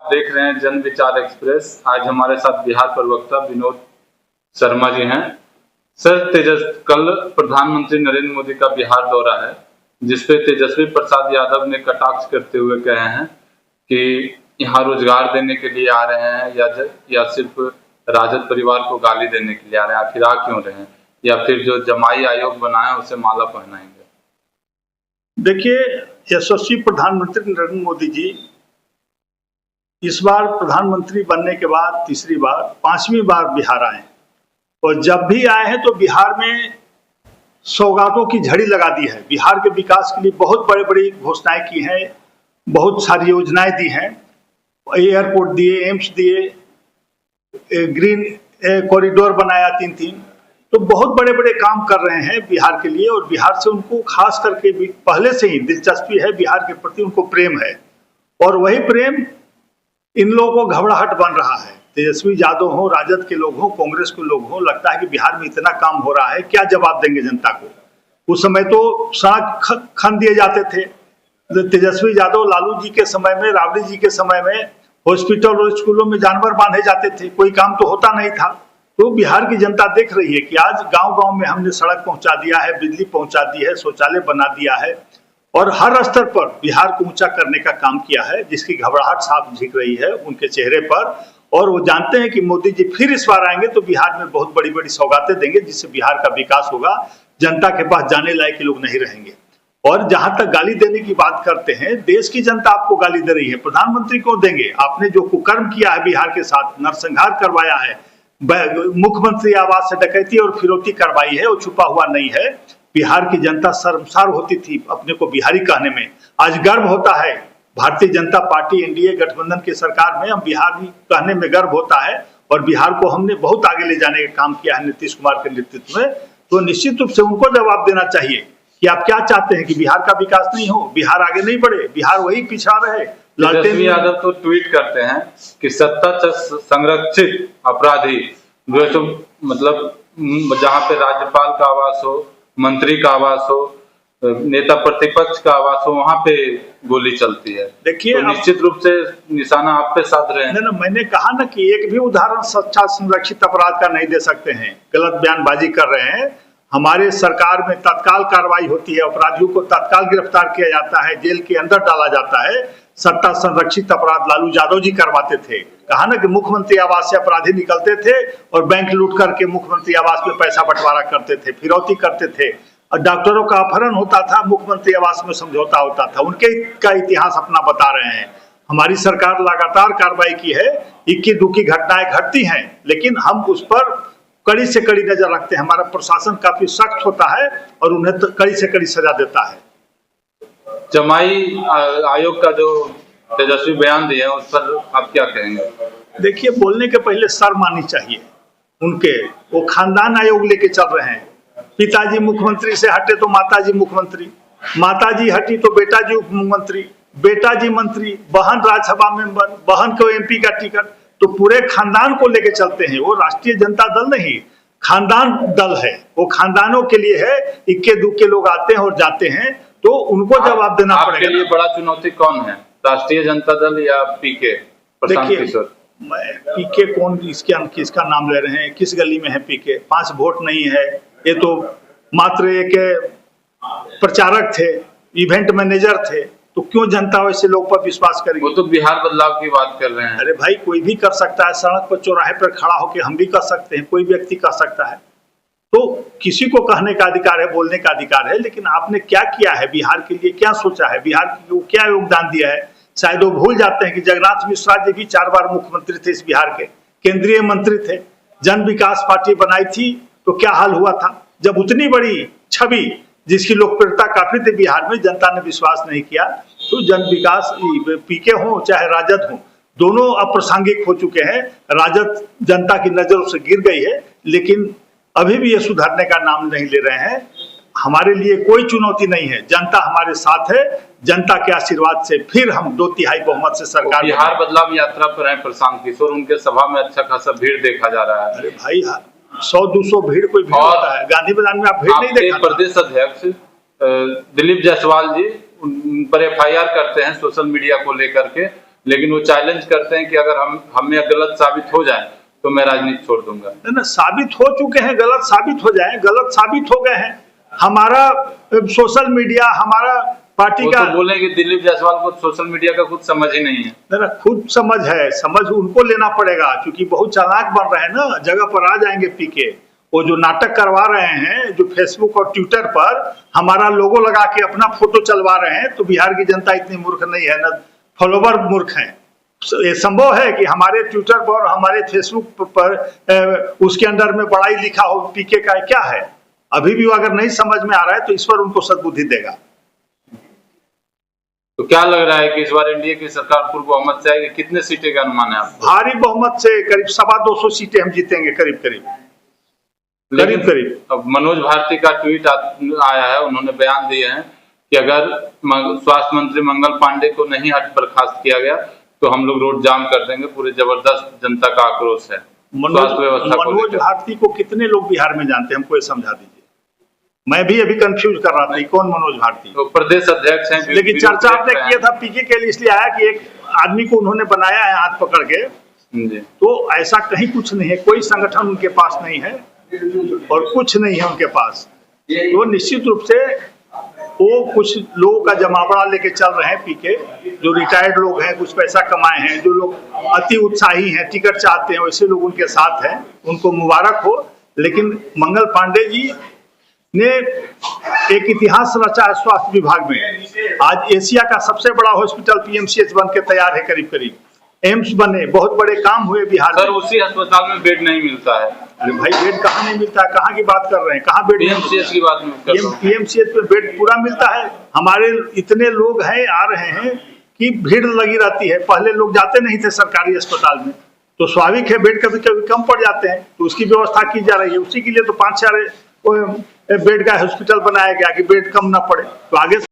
देख रहे हैं जन विचार एक्सप्रेस। आज हमारे साथ बिहार प्रवक्ता विनोद शर्मा जी हैं। सर, कल प्रधानमंत्री नरेंद्र मोदी का बिहार दौरा है, जिसपे तेजस्वी प्रसाद यादव ने कटाक्ष करते हुए कहे हैं कि यहाँ रोजगार देने के लिए आ रहे हैं या सिर्फ राजद परिवार को गाली देने के लिए आ रहे हैं। आखिर आ क्यों रहे हैं, या फिर जो जमाई आयोग बना है उसे माला पहनाएंगे? देखिए, यशस्वी प्रधानमंत्री नरेंद्र मोदी जी इस बार प्रधानमंत्री बनने के बाद तीसरी बार 5वीं बार बिहार आए, और जब भी आए हैं तो बिहार में सौगातों की झड़ी लगा दी है। बिहार के विकास के लिए बहुत बड़ी बड़ी घोषणाएं की हैं, बहुत सारी योजनाएं दी हैं, एयरपोर्ट दिए, एम्स दिए, ग्रीन कॉरिडोर बनाया 3-3, तो बहुत बड़े बड़े काम कर रहे हैं बिहार के लिए। और बिहार से उनको खास करके भी पहले से ही दिलचस्पी है, बिहार के प्रति उनको प्रेम है, और वही प्रेम इन लोगों को घबराहट बन रहा है। तेजस्वी यादव हो, राजद के लोग हो, कांग्रेस के लोग हो, लगता है कि बिहार में इतना काम हो रहा है, क्या जवाब देंगे जनता को। उस समय तो सड़क खन दिए जाते थे, तेजस्वी यादव लालू जी के समय में, राबड़ी जी के समय में हॉस्पिटल और स्कूलों में जानवर बांधे जाते थे, कोई काम तो होता नहीं था। तो बिहार की जनता देख रही है कि आज गांव-गांव में हमने सड़क पहुंचा दिया है, बिजली पहुंचा दी है, शौचालय बना दिया है, और हर स्तर पर बिहार को ऊंचा करने का काम किया है, जिसकी घबराहट साफ दिख रही है उनके चेहरे पर। और वो जानते हैं कि मोदी जी फिर इस बार आएंगे तो बिहार में बहुत बड़ी बड़ी सौगातें देंगे, जिससे बिहार का विकास होगा, जनता के पास जाने लायक लोग नहीं रहेंगे। और जहां तक गाली देने की बात करते हैं, देश की जनता आपको गाली दे रही है, प्रधानमंत्री को देंगे। आपने जो कुकर्म किया है बिहार के साथ, नरसंहार करवाया है, मुख्यमंत्री आवास से डकैती और फिरौती करवाई है, वो छुपा हुआ नहीं है। बिहार की जनता शर्मसार होती थी अपने को बिहारी कहने में, आज गर्व होता है। भारतीय जनता पार्टी एनडीए गठबंधन की सरकार में हम बिहारी कहने में गर्व होता है, और बिहार को हमने बहुत आगे ले जाने का काम किया है नीतीश कुमार के नेतृत्व में। तो निश्चित रूप से उनको जवाब देना चाहिए कि आप क्या चाहते हैं, कि बिहार का विकास नहीं हो, बिहार आगे नहीं बढ़े, बिहार वही पिछड़ा रहे। तेजस्वी यादव तो ट्वीट करते हैं कि सत्ता संरक्षित अपराधी, जो तो मतलब जहाँ पे राज्यपाल का आवास हो, मंत्री का आवास हो, नेता प्रतिपक्ष का आवास हो, वहां पे गोली चलती है। देखिए, तो निश्चित रूप से निशाना आप पे साध रहे हैं। ना, मैंने कहा ना कि एक भी उदाहरण सच्चा संरक्षित अपराध का नहीं दे सकते हैं, गलत बयानबाजी कर रहे हैं। हमारे सरकार में तत्काल कार्रवाई होती है, अपराधियों को तत्काल गिरफ्तार किया जाता है, जेल के अंदर डाला जाता है। सत्ता संरक्षित अपराध लालू यादव जी करवाते थे। कहा ना कि मुख्यमंत्री आवास से अपराधी निकलते थे और बैंक लूट करके मुख्यमंत्री आवास में पैसा बंटवारा करते थे, फिरौती करते थे, और डॉक्टरों का अपहरण होता था, मुख्यमंत्री आवास में समझौता होता था। उनके का इतिहास अपना बता रहे हैं। हमारी सरकार लगातार कार्रवाई की है, इक्की दुक्की घटनाएं घटती हैं, लेकिन हम उस पर कड़ी से कड़ी नजर रखते हैं। हमारा प्रशासन काफी सख्त होता है और उन्हें कड़ी से कड़ी सजा देता है। जमाई आयोग का जो तेजस्वी बयान दिया है, उस पर आप क्या कहेंगे? देखिए, बोलने के पहले शर्म आनी चाहिए उनके। वो खानदान आयोग लेके चल रहे हैं। पिताजी मुख्यमंत्री से हटे तो माताजी मुख्यमंत्री, माताजी हटी तो बेटाजी उप मुख्यमंत्री, बेटाजी मंत्री, बहन राज्यसभा मेंबर, बहन को एमपी का टिकट, तो पूरे खानदान को लेके चलते हैं। वो राष्ट्रीय जनता दल नहीं, खानदान दल है, वो खानदानों के लिए है। इक्के दुक्के लोग आते हैं और जाते हैं, तो उनको जवाब देना पड़ेगा। आपके लिए बड़ा चुनौती कौन है, राष्ट्रीय जनता दल या पीके? देखिए, पीके कौन, किसका नाम ले रहे हैं, किस गली में है पीके? 5 वोट नहीं है, ये तो मात्र एक प्रचारक थे, इवेंट मैनेजर थे, तो क्यों जनता वैसे लोग पर विश्वास करेगी? वो तो बिहार बदलाव की बात कर रहे हैं। अरे भाई, कोई भी कर सकता है, सड़क पर चौराहे पर खड़ा होकर हम भी कर सकते हैं, कोई व्यक्ति कर सकता है। तो किसी को कहने का अधिकार है, बोलने का अधिकार है, लेकिन आपने क्या किया है बिहार के लिए, क्या सोचा है, बिहार को क्या योगदान दिया है? शायद वो भूल जाते हैं कि जगन्नाथ मिश्रा जी भी 4 बार मुख्यमंत्री थे इस बिहार के, केंद्रीय मंत्री थे, जन विकास पार्टी बनाई थी, तो क्या हाल हुआ था? जब उतनी बड़ी छवि जिसकी लोकप्रियता काफी थी बिहार में, जनता ने विश्वास नहीं किया, तो जन विकास पीके हो चाहे राजद हो, दोनों अप्रासंगिक हो चुके हैं। राजद जनता की नजरों से गिर गई है, लेकिन अभी भी ये सुधरने का नाम नहीं ले रहे हैं। हमारे लिए कोई चुनौती नहीं है, जनता हमारे साथ है, जनता के आशीर्वाद से फिर हम 2/3 बहुमत से सरकार। बिहार बदलाव यात्रा पर है प्रशांत किशोर, उनके सभा में अच्छा खासा भीड़ देखा जा रहा है। अरे भाई, 100-200 भीड़ कोई भीड़ होता है? गांधी मैदान में आप भीड़ नहीं देखा? प्रदेश अध्यक्ष दिलीप जायसवाल जी उन पर FIR करते हैं सोशल मीडिया को लेकर के, लेकिन वो चैलेंज करते हैं कि अगर हमें गलत साबित हो जाए तो मैं राजनीति छोड़ दूंगा। ना, साबित हो चुके हैं, गलत साबित हो जाए, गलत साबित हो गए हैं। हमारा सोशल मीडिया, हमारा पार्टी का, तो बोले कि दिलीप जायसवाल को सोशल मीडिया का कुछ समझ ही नहीं है। ना, खुद समझ है, समझ उनको लेना पड़ेगा, क्योंकि बहुत चालाक बन रहे हैं ना, जगह पर आ जाएंगे पीके। वो जो नाटक करवा रहे हैं, जो फेसबुक और ट्विटर पर हमारा लोगो लगा के अपना फोटो चलवा रहे हैं, तो बिहार की जनता इतनी मूर्ख नहीं है, ना फॉलोवर मूर्ख हैं। ये संभव है कि हमारे ट्विटर पर और हमारे फेसबुक पर उसके अंदर में बड़ा ही लिखा हो पीके का क्या है। अभी भी अगर नहीं समझ में आ रहा है तो ईश्वर उनको सद्बुद्धि देगा। तो क्या लग रहा है कि इस बार एनडीए की सरकार पूर्ण बहुमत से आएगी? कितने सीटें का अनुमान है आपको? भारी बहुमत से करीब 225 सीटें हम जीतेंगे, करीब करीब। अब मनोज भारती का ट्वीट आया है, उन्होंने बयान दिए हैं कि अगर स्वास्थ्य मंत्री मंगल पांडे को नहीं बर्खास्त किया गया तो हम लोग रोड जाम कर देंगे। पूरे जबरदस्त जनता का आक्रोश है स्वास्थ्य व्यवस्था को। मनोज भारती को कितने लोग बिहार में जानते हैं, हमको ये समझा दीजिए। मैं भी अभी कंफ्यूज कर रहा था कौन मनोज भारती। तो प्रदेश अध्यक्ष हैं, लेकिन चर्चा आपने किया था पीके के लिए, इसलिए आया कि एक आदमी को उन्होंने बनाया है हाथ पकड़ के। तो ऐसा कहीं कुछ नहीं है, कोई संगठन उनके पास नहीं है और कुछ नहीं है उनके पास। तो निश्चित रूप से वो कुछ लोगों का जमावड़ा लेके चल रहे हैं पीके, जो रिटायर्ड लोग हैं, कुछ पैसा कमाए हैं, जो लोग अति उत्साही हैं, टिकट चाहते हैं, वैसे लोग उनके साथ हैं, उनको मुबारक हो। लेकिन मंगल पांडे जी ने एक इतिहास रचा है स्वास्थ्य विभाग में। आज एशिया का सबसे बड़ा हॉस्पिटल पीएमसीएच बन के तैयार है, करीब एम्स बने, बहुत बड़े काम हुए बिहार में। सर उसी अस्पताल में बेड नहीं मिलता है। अरे भाई, बेड कहाँ नहीं मिलता है? कहाँ की बात कर रहे हैं? कहाँ बेड? पीएमसीएच की बात कर रहा हूं। पीएमसीएच में बेड पूरा मिलता है। हमारे इतने लोग हैं, आ रहे हैं कि भीड़ लगी रहती है। पहले लोग जाते नहीं थे सरकारी अस्पताल में, तो स्वाभाविक है बेड कभी कभी कम पड़ जाते हैं, तो उसकी व्यवस्था की जा रही है। उसी के लिए तो 5-4 बेड का हॉस्पिटल बनाया गया कि बेड कम ना पड़े। तो आगे